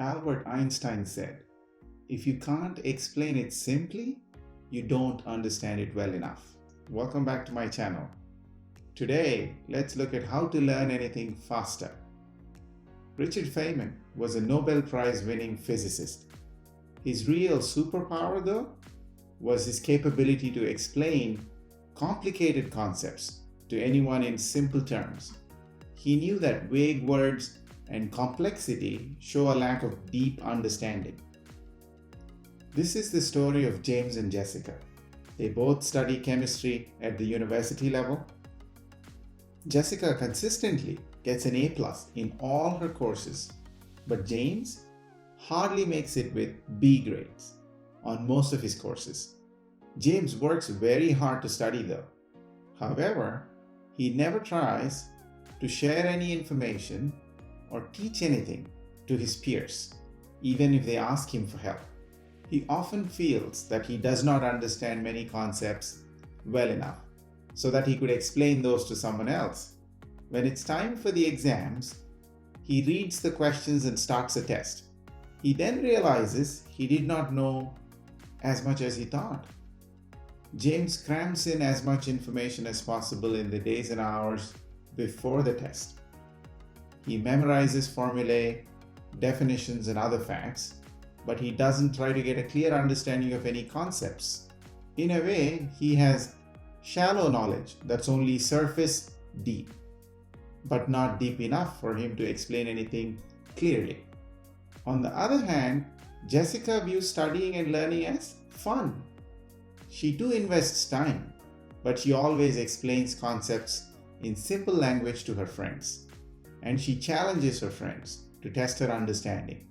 Albert Einstein said, "If you can't explain it simply, you don't understand it well enough." Welcome back to my channel. Today, let's look at how to learn anything faster. Richard Feynman was a Nobel Prize winning physicist. His real superpower, though, was his capability to explain complicated concepts to anyone in simple terms. He knew that vague words and complexity show a lack of deep understanding. This is the story of James and Jessica. They both study chemistry at the university level. Jessica consistently gets an A+ in all her courses, but James hardly makes it with B grades on most of his courses. James works very hard to study though. However, he never tries to share any information or teach anything to his peers, even if they ask him for help. He often feels that he does not understand many concepts well enough so that he could explain those to someone else. When it's time for the exams, he reads the questions and starts a test. He then realizes he did not know as much as he thought. James crams in as much information as possible in the days and hours before the test. He memorizes formulae, definitions, and other facts, but he doesn't try to get a clear understanding of any concepts. In a way, he has shallow knowledge that's only surface deep, but not deep enough for him to explain anything clearly. On the other hand, Jessica views studying and learning as fun. She too invests time, but she always explains concepts in simple language to her friends, and she challenges her friends to test her understanding.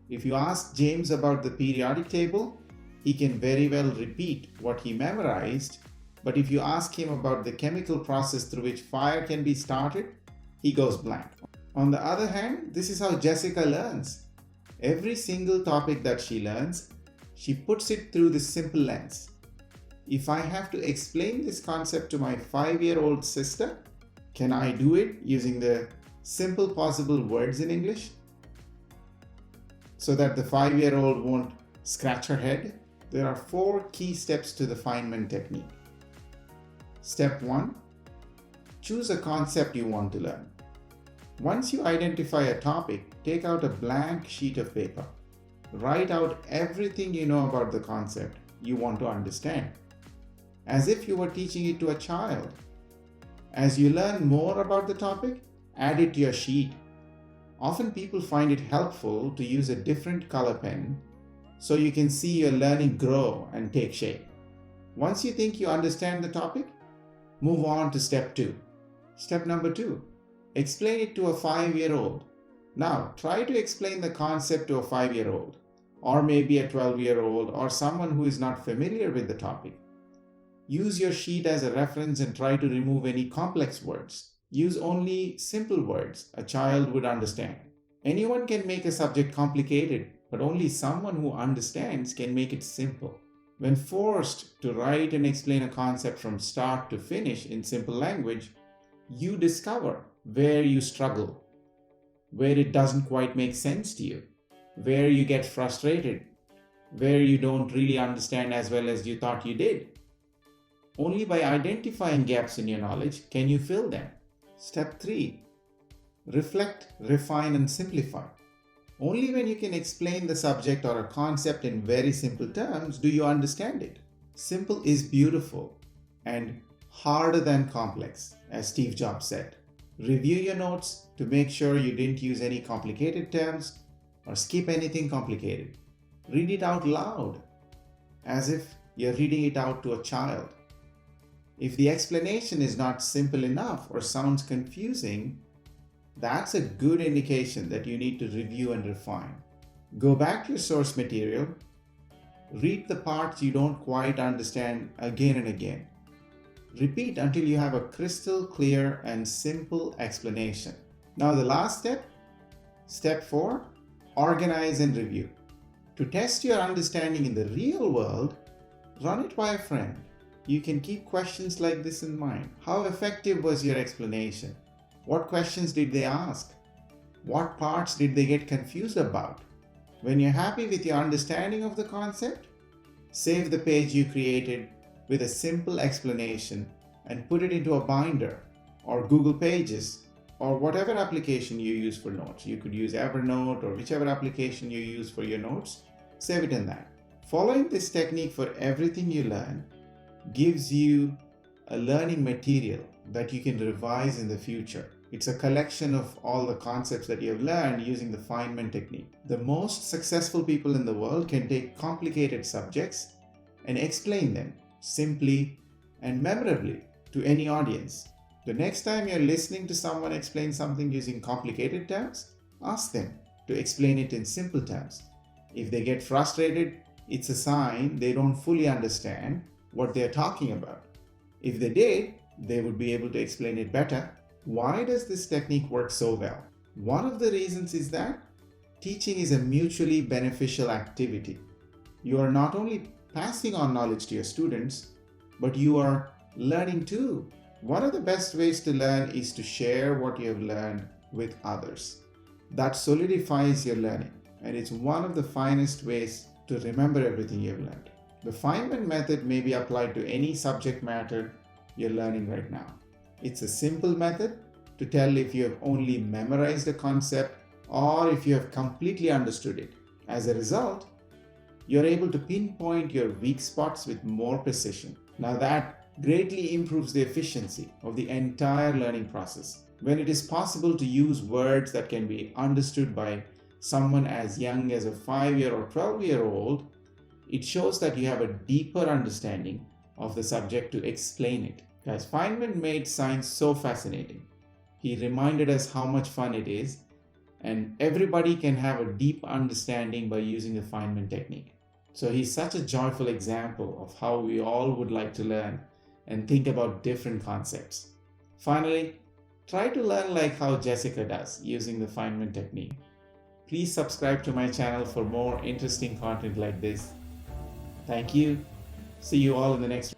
If you ask James about the periodic table, he can very well repeat what he memorized, but if you ask him about the chemical process through which fire can be started, he goes blank. On the other hand, this is how Jessica learns. Every single topic that she learns, she puts it through this simple lens. If I have to explain this concept to my 5-year-old sister, can I do it using the simple possible words in English so that the 5-year-old won't scratch her head? There are 4 key steps to the Feynman technique. Step 1. Choose a concept you want to learn. Once you identify a topic, take out a blank sheet of paper. Write out everything you know about the concept you want to understand, as if you were teaching it to a child. As you learn more about the topic, add it to your sheet. Often people find it helpful to use a different color pen so you can see your learning grow and take shape. Once you think you understand the topic, move on to step 2. Step number 2. Explain it to a 5-year-old. Now, try to explain the concept to a 5-year-old, or maybe a 12-year-old, or someone who is not familiar with the topic. Use your sheet as a reference and try to remove any complex words. Use only simple words a child would understand. Anyone can make a subject complicated, but only someone who understands can make it simple. When forced to write and explain a concept from start to finish in simple language, you discover where you struggle, where it doesn't quite make sense to you, where you get frustrated, where you don't really understand as well as you thought you did. Only by identifying gaps in your knowledge can you fill them. Step 3. Reflect, refine, and simplify. Only when you can explain the subject or a concept in very simple terms do you understand it. Simple is beautiful and harder than complex, as Steve Jobs said. Review your notes to make sure you didn't use any complicated terms or skip anything complicated. Read it out loud, as if you're reading it out to a child. If the explanation is not simple enough or sounds confusing, that's a good indication that you need to review and refine. Go back to your source material, read the parts you don't quite understand again and again. Repeat until you have a crystal clear and simple explanation. Now the last step, step 4, organize and review. To test your understanding in the real world, run it by a friend. You can keep questions like this in mind. How effective was your explanation? What questions did they ask? What parts did they get confused about? When you're happy with your understanding of the concept, save the page you created with a simple explanation and put it into a binder or Google Pages or whatever application you use for notes. You could use Evernote or whichever application you use for your notes. Save it in that. Following this technique for everything you learn gives you a learning material that you can revise in the future. It's a collection of all the concepts that you have learned using the Feynman technique. The most successful people in the world can take complicated subjects and explain them simply and memorably to any audience. The next time you're listening to someone explain something using complicated terms, ask them to explain it in simple terms. If they get frustrated, it's a sign they don't fully understand what they're talking about. If they did, they would be able to explain it better. Why does this technique work so well? One of the reasons is that teaching is a mutually beneficial activity. You are not only passing on knowledge to your students, but you are learning too. One of the best ways to learn is to share what you have learned with others. That solidifies your learning, and it's one of the finest ways to remember everything you've learned. The Feynman method may be applied to any subject matter you're learning right now. It's a simple method to tell if you have only memorized a concept or if you have completely understood it. As a result, you're able to pinpoint your weak spots with more precision. Now that greatly improves the efficiency of the entire learning process. When it is possible to use words that can be understood by someone as young as a 5-year or 12-year-old, it shows that you have a deeper understanding of the subject to explain it. Guys, Feynman made science so fascinating. He reminded us how much fun it is, and everybody can have a deep understanding by using the Feynman technique. So he's such a joyful example of how we all would like to learn and think about different concepts. Finally, try to learn like how Jessica does using the Feynman technique. Please subscribe to my channel for more interesting content like this. Thank you. See you all in the next